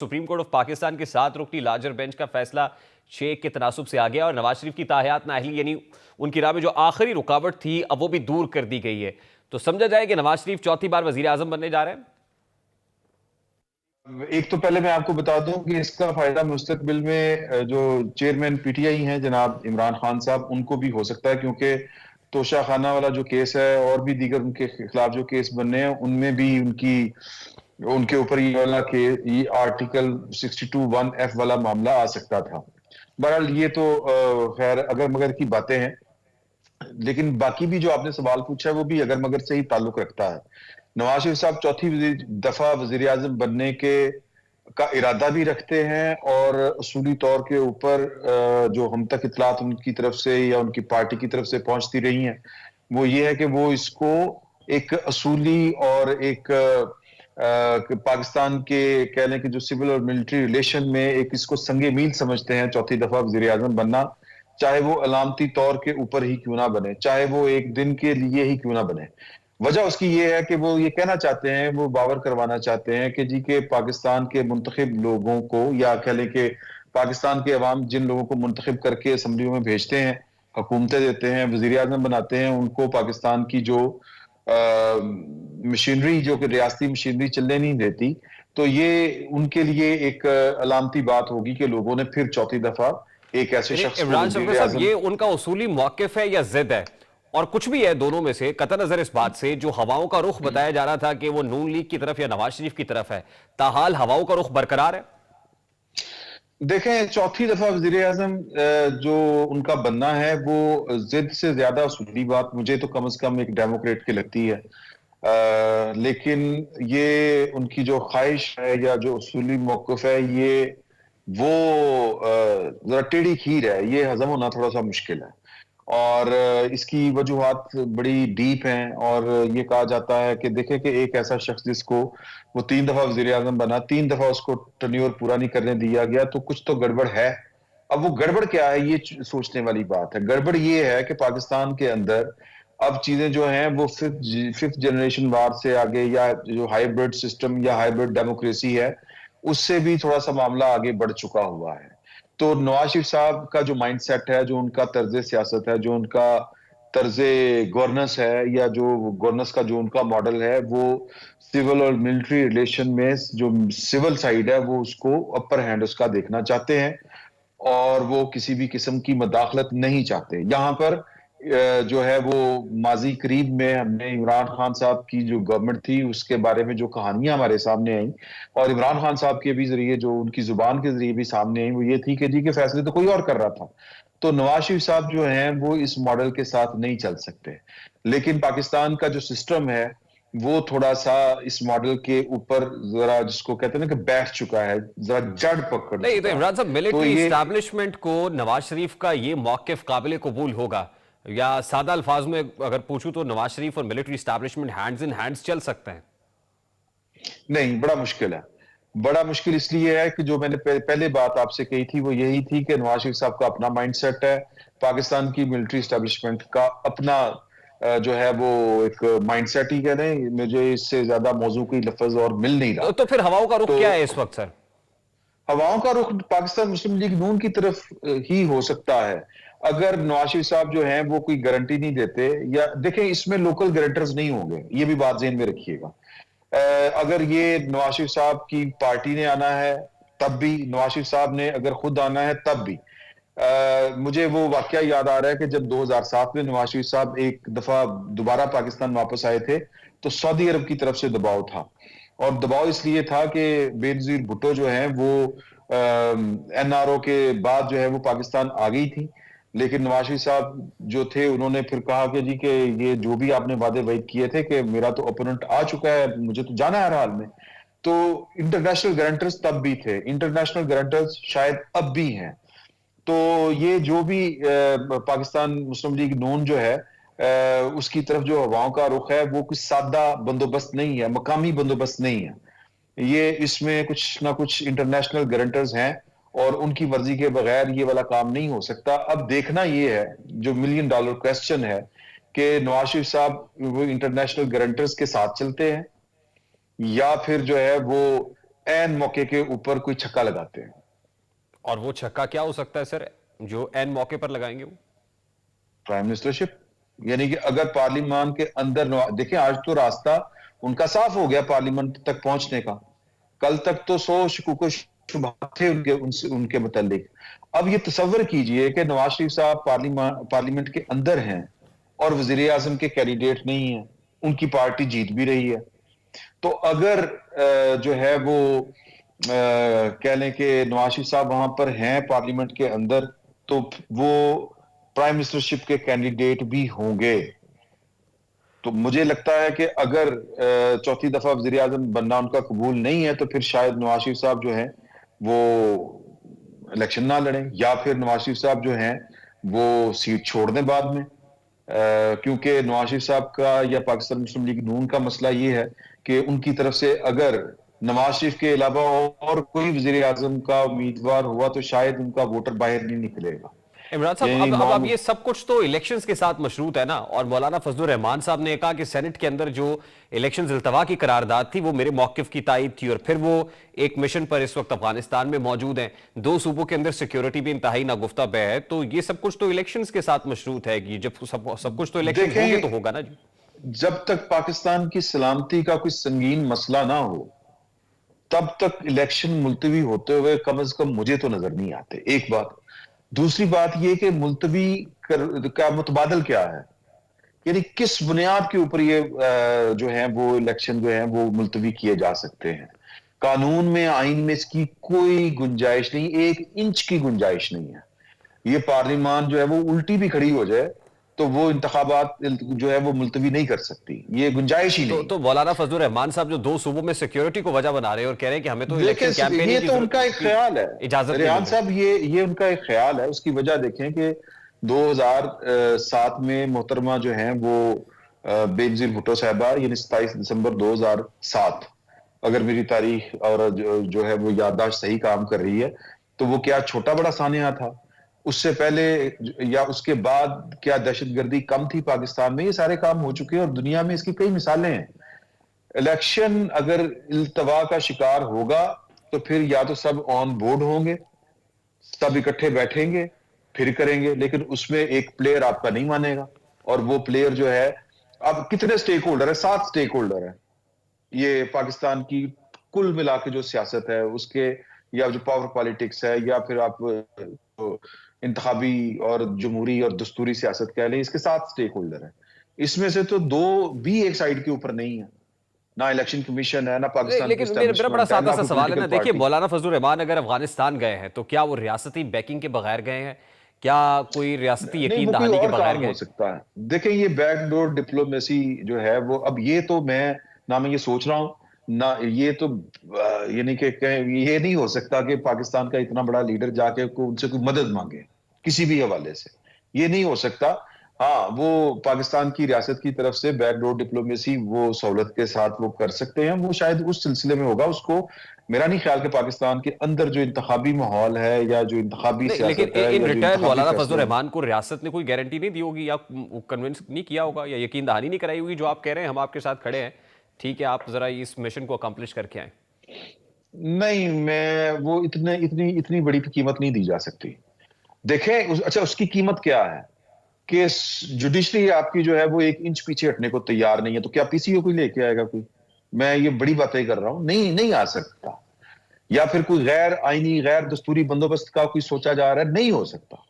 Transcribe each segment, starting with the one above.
Supreme court of Pakistan के 7 रुकनी larger bench का फैसला 6 के तनासुब से आ गया और नवाज शरीफ की ताहियात नाअहली यानी उनकी राह में जो आखिरी रुकावट थी अब वो भी दूर कर दी गई है। तो समझा जाए कि नवाज शरीफ चौथी बार वजीर आजम बनने जा रहे हैं। एक तो पहले मैं आपको बता दूं कि इसका फायदा मुस्तकबिल में जो चेयरमैन पीटीआई हैं जनाब इमरान खान साहब उनको भी हो सकता है, क्योंकि तोशा खाना वाला जो केस है और भी दीगर उनके खिलाफ जो केस बनने हैं उनमें भी उनके ऊपर ये वाला ये आर्टिकल 62(1)(f) वाला मामला आ सकता था। बहरहाल ये तो खैर अगर मगर की बातें हैं, लेकिन बाकी भी जो आपने सवाल पूछा है वो भी अगर मगर से ही ताल्लुक रखता है। नवाज शरीफ साहब चौथी दफा वजीर आजम बनने का इरादा भी रखते हैं और उसूली तौर के ऊपर जो हम तक इतलात उनकी तरफ से या उनकी पार्टी की तरफ से पहुंचती रही हैं वो ये है कि वो इसको एक असूली और एक पाकिस्तान के कह लें कि जो सिविल और मिलिट्री रिलेशन में एक इसको संगे मील समझते हैं चौथी दफा वजीर आजम बनना, चाहे वो अलामती तौर के ऊपर ही क्यों ना बने, चाहे वो एक दिन के लिए ही क्यों ना बने। वजह उसकी ये है कि वो ये कहना चाहते हैं, वो बावर करवाना चाहते हैं कि जी के पाकिस्तान के मुंतखब लोगों को या कह लें कि पाकिस्तान के अवाम जिन लोगों को मुंतखब करके असम्बलियों में भेजते हैं, हुकूमतें देते हैं, वजीर आजम बनाते हैं, उनको पाकिस्तान की जो मशीनरी जो कि रियासती मशीनरी चलने नहीं देती, तो ये उनके लिए एक अलामती बात होगी कि लोगों ने फिर चौथी दफा एक ऐसे शख्स को इमरान साहब ये उनका उसूली मौकिफ है या जिद है, और कुछ भी है दोनों में से, कतई नजर इस बात से जो हवाओं का रुख बताया जा रहा था कि वो नून लीग की तरफ या नवाज शरीफ की तरफ है, ताहाल हवाओं का रुख बरकरार है। देखें, चौथी दफा वजीर आजम जो उनका बनना है वो जिद से ज्यादा उसूली बात मुझे तो कम से कम एक डेमोक्रेट की लगती है। लेकिन ये उनकी जो ख्वाहिश है या जो उसूली मौक़िफ़ है ये वो जरा टेढ़ी खीर है, ये हजम होना थोड़ा सा मुश्किल है और इसकी वजूहात बड़ी डीप हैं। और ये कहा जाता है कि देखें कि एक ऐसा शख्स जिसको वो 3 दफा वजीर आजम बना, 3 दफा उसको टर्न्योर पूरा नहीं करने दिया गया, तो कुछ तो गड़बड़ है। अब वो गड़बड़ क्या है ये सोचने वाली बात है। गड़बड़ ये है कि पाकिस्तान के अंदर अब चीजें जो हैं वो फिफ्थ जनरेशन वार से आगे या जो हाइब्रिड सिस्टम या हाइब्रिड डेमोक्रेसी है उससे भी थोड़ा सा मामला आगे बढ़ चुका हुआ है। तो नवाज शरीफ साहब का जो माइंड सेट है, जो उनका तर्ज सियासत है, जो उनका तर्ज गवर्नेंस है या जो गवर्नेंस का जो उनका मॉडल है, वो सिविल और मिलिट्री रिलेशन में जो सिविल साइड है वो उसको अपर हैंड उसका देखना चाहते हैं और वो किसी भी किस्म की मदाखलत नहीं चाहते। यहाँ पर जो है वो माजी करीब में हमने इमरान खान साहब की जो गवर्नमेंट थी उसके बारे में जो कहानियां हमारे सामने आई और इमरान खान साहब के भी जरिए जो उनकी जुबान के जरिए भी सामने आई वो ये थी कि जी के फैसले तो कोई और कर रहा था। तो नवाज शरीफ साहब जो हैं वो इस मॉडल के साथ नहीं चल सकते, लेकिन पाकिस्तान का जो सिस्टम है वो थोड़ा सा इस मॉडल के ऊपर जरा जिसको कहते हैं ना कि बैठ चुका है, जरा जड़ पकड़ नहीं तो इमरान साहब मिलिट्री ये एस्टैब्लिशमेंट को नवाज शरीफ का ये मौकिफ काबिल कबूल होगा, या सादा अल्फाज में अगर पूछूं तो नवाज शरीफ और military establishment hands in hands चल सकते हैं? नहीं, बड़ा मुश्किल है। बड़ा मुश्किल इसलिए है कि जो मैंने पहले बात आपसे कही थी वो यही थी कि नवाज शरीफ साहब का अपना माइंडसेट है, पाकिस्तान की मिलिट्री एस्टैब्लिशमेंट का अपना जो है वो एक माइंडसेट ही कह लें, मुझे इससे ज्यादा मौजू कोई लफ्ज और मिल नहीं रहा। तो फिर हवाओं का रुख तो क्या है इस वक्त सर? हवाओं का रुख पाकिस्तान मुस्लिम लीग नून की तरफ ही हो सकता है अगर नवाज शरीफ साहब जो हैं वो कोई गारंटी नहीं देते, या देखें इसमें लोकल गारंटर्स नहीं होंगे, ये भी बात ज़हन में रखिएगा। अगर ये नवाज शरीफ साहब की पार्टी ने आना है तब भी, नवाज शरीफ साहब ने अगर खुद आना है तब भी। मुझे वो वाकया याद आ रहा है कि जब 2007 में नवाज शरीफ साहब एक दफा दोबारा पाकिस्तान वापस आए थे तो सऊदी अरब की तरफ से दबाव था, और दबाव इसलिए था कि बेनजीर भुट्टो जो है वो एनआरओ के बाद जो है वो पाकिस्तान आ गई थी, लेकिन नवाज शरीफ साहब जो थे उन्होंने फिर कहा कि जी कि ये जो भी आपने वादे वही किए थे कि मेरा तो ओपोनेंट आ चुका है, मुझे तो जाना है हर हाल में। तो इंटरनेशनल गारंटर्स तब भी थे, इंटरनेशनल गारंटर्स शायद अब भी हैं। तो ये जो भी पाकिस्तान मुस्लिम लीग नून जो है उसकी तरफ जो हवाओं का रुख है वो कुछ सादा बंदोबस्त नहीं है, मकामी बंदोबस्त नहीं है। ये इसमें कुछ ना कुछ इंटरनेशनल गारंटर्स हैं और उनकी मर्जी के बगैर ये वाला काम नहीं हो सकता। अब देखना ये है, जो $1 मिलियन क्वेश्चन है, कि नवाज शरीफ साहब वो इंटरनेशनल गारंटर्स के साथ चलते हैं या फिर जो है वो ऐन मौके के ऊपर कोई छक्का लगाते हैं। और वो छक्का क्या हो सकता है सर, जो एन मौके पर लगाएंगे वो? Prime ministership. यानी कि अगर पार्लियामान के अंदर देखिए, आज तो रास्ता उनका साफ हो गया पार्लियामेंट तक पहुंचने का। कल तक तो 100 शकूक शुबहात थे उनके मुतालिक। अब ये तसव्वुर कीजिए कि नवाज शरीफ साहब पार्लियामेंट के अंदर हैं और वजीर आजम के कैंडिडेट नहीं है, उनकी पार्टी जीत भी रही है। तो अगर जो है वो कह लें कि नवाज शरीफ साहब वहां पर हैं पार्लियामेंट के अंदर, तो वो प्राइम मिनिस्टरशिप के कैंडिडेट भी होंगे। तो मुझे लगता है कि अगर चौथी दफा वजीर आजम बनना उनका कबूल नहीं है, तो फिर शायद नवाज शरीफ साहब जो हैं वो इलेक्शन ना लड़ें, या फिर नवाज शरीफ साहब जो हैं वो सीट छोड़ दें बाद में। क्योंकि नवाज शरीफ साहब का या पाकिस्तान मुस्लिम लीग नून का मसला ये है कि उनकी तरफ से अगर नवाज शरीफ के अलावा और कोई वजीर आजम का उम्मीदवार हुआ तो शायद उनका वोटर बाहर नहीं निकलेगा। इमरान साहब, अब ये सब कुछ तो इलेक्शंस के साथ मशरूत है ना, और मौलाना फजलुर रहमान साहब ने कहा कि सेनेट के अंदर जो इलेक्शंस इल्तवा की करारदाद थी वो मेरे मौकिफ की तायद थी, और फिर वो एक मिशन पर इस वक्त अफगानिस्तान में मौजूद हैं, 2 सूबों के अंदर सिक्योरिटी भी इंतहाई नागुफ्ता बह है। तो ये सब कुछ तो इलेक्शंस के साथ मशरूत है कि जब सब कुछ तो इलेक्शन होंगे तो होगा ना जी। जब तक पाकिस्तान की सलामती का कोई संगीन मसला ना हो, तब तक इलेक्शन मुलतवी होते हुए कम से कम मुझे तो नजर नहीं आते। एक बात। दूसरी बात यह कि मुलतवी का मुतबादल क्या है, यानी किस बुनियाद के ऊपर ये जो है वो इलेक्शन जो है वो मुलतवी किए जा सकते हैं। कानून में, आइन में इसकी कोई गुंजाइश नहीं, 1 इंच की गुंजाइश नहीं है। ये पार्लियामान जो है वो उल्टी भी खड़ी हो जाए तो वो इंतखाबात जो है वो मुलतवी नहीं कर सकती, ये गुंजाइश ही नहीं। तो मौलाना फजलुर रहमान साहब जो 2 सूबों में सिक्योरिटी को वजह बना रहे हैं और कह रहे हैं कि हमें तो इलेक्शन देखिए, कैंपेनिंग ये की तो उनका एक ख्याल है इजाजत नहीं रेहान मिल रही। साहब, ये उनका एक ख्याल है। उसकी वजह देखें कि 2007 में मोहतरमा जो है वो बेनजीर भुट्टो साहबा, यानी 27 दिसंबर 2007, अगर मेरी तारीख और जो है वो याददाश्त सही काम कर रही है, तो वो क्या छोटा बड़ा सानिया था? उससे पहले या उसके बाद क्या दहशतगर्दी कम थी पाकिस्तान में? ये सारे काम हो चुके हैं और दुनिया में इसकी कई मिसालें हैं। इलेक्शन अगर इल्तवा का शिकार होगा तो फिर या तो सब ऑन बोर्ड होंगे, सब इकट्ठे बैठेंगे, फिर करेंगे, लेकिन उसमें एक प्लेयर आपका नहीं मानेगा। और वो प्लेयर जो है, अब कितने स्टेक होल्डर है? 7 स्टेक होल्डर है ये पाकिस्तान की कुल मिला के जो सियासत है उसके, या जो पावर पॉलिटिक्स है, या फिर आप इंतखाबी और जमहूरी और दस्तूरी सियासत कह लें, इसके 7 स्टेक होल्डर है। इसमें से तो 2 भी एक साइड के ऊपर नहीं है, ना इलेक्शन कमीशन है, ना पाकिस्तान लेकिन मेरा बड़ा सादा सा सवाल है ना, देखिए मौलाना फजलुर रहमान अगर अफगानिस्तान गए हैं तो क्या वो रियासती बैकिंग के बगैर गए हैं? क्या कोई रियासती नहीं, यकीन वो कोई दहानी के और बगैर काम गए? हो सकता है। देखिए, ये बैकडोर डिप्लोमेसी जो है वो, अब ये तो मैं ये सोच रहा हूं ना, ये तो यानी कि ये नहीं हो सकता कि पाकिस्तान का इतना बड़ा लीडर जाके उनसे कोई मदद मांगे किसी भी हवाले से, ये नहीं हो सकता। हाँ, वो पाकिस्तान की रियासत की तरफ से बैकडोर डिप्लोमेसी वो सहूलत के साथ वो कर सकते हैं, वो शायद उस सिलसिले में होगा। उसको मेरा नहीं ख्याल कि पाकिस्तान के अंदर जो इंतखाबी माहौल है या जो इंतखाबी नहीं, लेकिन सियासत है इन या जो रिटर्न इंतखाबी मौलाना फैसले फजलुर हैं, रहमान को रियासत ने कोई गारंटी नहीं दी होगी या कन्विंस नहीं किया होगा या यकीन दहानी नहीं कराई होगी जो आप कह रहे हैं हम आपके साथ खड़े हैं, ठीक है आप जरा इस मिशन को अकम्प्लिश करके आए? नहीं, मैं वो इतने इतनी इतनी बड़ी कीमत नहीं दी जा सकती। देखें अच्छा, उसकी कीमत क्या है कि जुडिशरी आपकी जो है वो 1 इंच पीछे हटने को तैयार नहीं है, तो क्या पीसीओ कोई लेके आएगा कोई? मैं ये बड़ी बातें कर रहा हूं, नहीं नहीं आ सकता। या फिर कोई गैर आईनी, गैर दस्तूरी बंदोबस्त का कोई सोचा जा रहा है, नहीं हो सकता।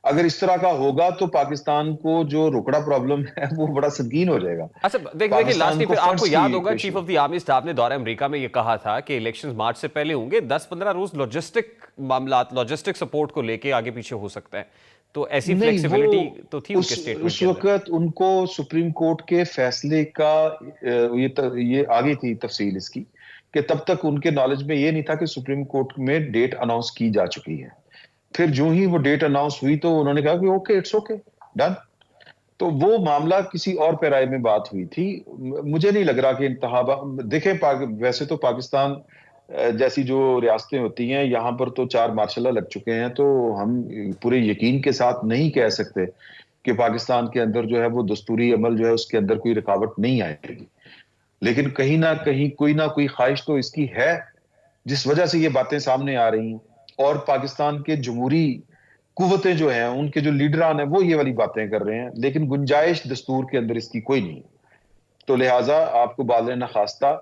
अगर इस तरह का होगा तो पाकिस्तान को जो रोकड़ा प्रॉब्लम है वो बड़ा संगीन हो जाएगा। अच्छा, देखिए पाकिस्तान लास्टली को फिर आपको फंड्स की याद होगा chief issue. Of the army staff ने दौरे अमेरिका में ये कहा था कि इलेक्शंस मार्च से पहले होंगे, 10-15 रोज लॉजिस्टिक मामला, लॉजिस्टिक सपोर्ट को लेके आगे पीछे हो सकता है, तो ऐसी नहीं, फ्लेक्सिबिलिटी वो तो थी उनके स्टेटमेंट उस के अंदर। वक्त उनको सुप्रीम कोर्ट के फैसले का ये आगे थी तफसील इसकी, कि तब तक उनके नॉलेज में ये नहीं था कि सुप्रीम कोर्ट में डेट अनाउंस की जा चुकी है। फिर जो ही वो डेट अनाउंस हुई तो उन्होंने कहा कि ओके, इट्स ओके, डन। तो वो मामला किसी और पैराए में बात हुई थी। मुझे नहीं लग रहा कि इंतहाबा, देखें वैसे तो पाकिस्तान जैसी जो रियासतें होती हैं, यहाँ पर तो 4 मार्शल लग चुके हैं, तो हम पूरे यकीन के साथ नहीं कह सकते कि पाकिस्तान के अंदर जो है वो दस्तूरी अमल जो है उसके अंदर कोई रुकावट नहीं आएगी। लेकिन कहीं ना कहीं कोई ना कोई ख्वाहिश तो इसकी है جس وجہ سے یہ باتیں سامنے آ رہی ہیں اور پاکستان کے جمہوری قوتیں جو ہیں ان کے جو لیڈران ہیں وہ یہ والی باتیں کر رہے ہیں، لیکن گنجائش دستور کے اندر اس کی کوئی نہیں ہے۔ تو لہٰذا آپ کو بعد نخواستہ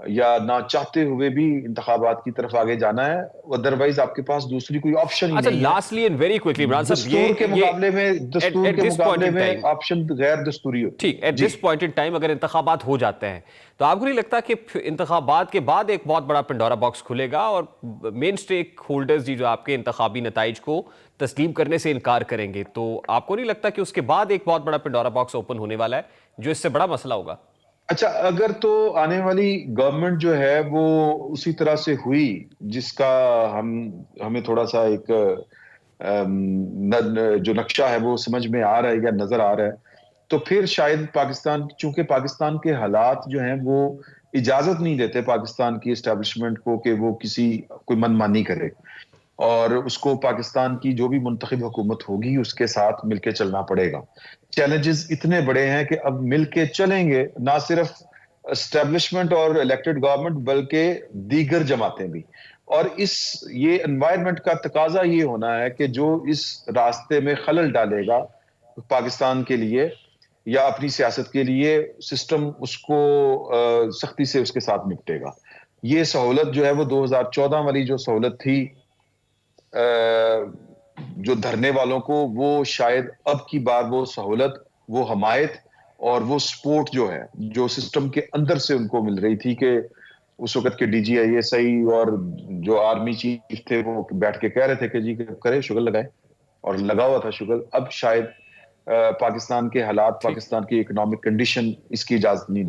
یا نہ چاہتے ہوئے بھی انتخابات کی طرف آگے جانا ہے، ادروائز آپ کے پاس دوسری کوئی آپشن ہی اچھا نہیں ہے۔ Lastly and very quickly Imran صاحب دستور کے مقابلے میں at this point in time option غیر دستوری ہوتی ٹھیک ہے۔ ایٹ جی دس پوائنٹ ان ٹائم اگر انتخابات ہو جاتے ہیں تو آپ کو نہیں لگتا کہ انتخابات کے بعد ایک بہت بڑا پنڈورا باکس کھلے گا اور مین سٹیک ہولڈرز جو آپ کے انتخابی نتائج کو تسلیم کرنے سے انکار کریں گے، تو آپ کو نہیں لگتا کہ اس کے بعد ایک بہت بڑا پنڈورا باکس اوپن ہونے والا ہے جو اس سے بڑا مسئلہ ہوگا؟ اچھا، اگر تو آنے والی گورنمنٹ جو ہے وہ اسی طرح سے ہوئی جس کا ہمیں تھوڑا سا ایک جو نقشہ ہے وہ سمجھ میں آ رہا ہے یا نظر آ رہا ہے، تو پھر شاید پاکستان، چونکہ پاکستان کے حالات جو ہیں وہ اجازت نہیں دیتے پاکستان کی اسٹیبلشمنٹ کو کہ وہ کوئی من مانی کرے، اور اس کو پاکستان کی جو بھی منتخب حکومت ہوگی اس کے ساتھ مل کے چلنا پڑے گا۔ چیلنجز اتنے بڑے ہیں کہ اب مل کے چلیں گے نہ صرف اسٹیبلشمنٹ اور الیکٹڈ گورنمنٹ بلکہ دیگر جماعتیں بھی، اور یہ انوائرمنٹ کا تقاضا یہ ہونا ہے کہ جو اس راستے میں خلل ڈالے گا پاکستان کے لیے یا اپنی سیاست کے لیے، سسٹم اس کو سختی سے اس کے ساتھ نپٹے گا۔ یہ سہولت جو ہے وہ 2014 والی جو سہولت تھی جو دھرنے والوں کو، وہ شاید اب کی بار وہ سہولت، وہ حمایت اور وہ سپورٹ جو ہے جو سسٹم کے اندر سے ان کو مل رہی تھی، کہ اس وقت کے D G I S I اور جو آرمی چیف تھے وہ بیٹھ کے کہہ رہے تھے کہ جی کرے شغل لگائے، اور لگا ہوا تھا شغل۔ اب شاید پاکستان کے حالات، ٹھیک پاکستان کی اکنامک کنڈیشن اس کی اجازت نہیں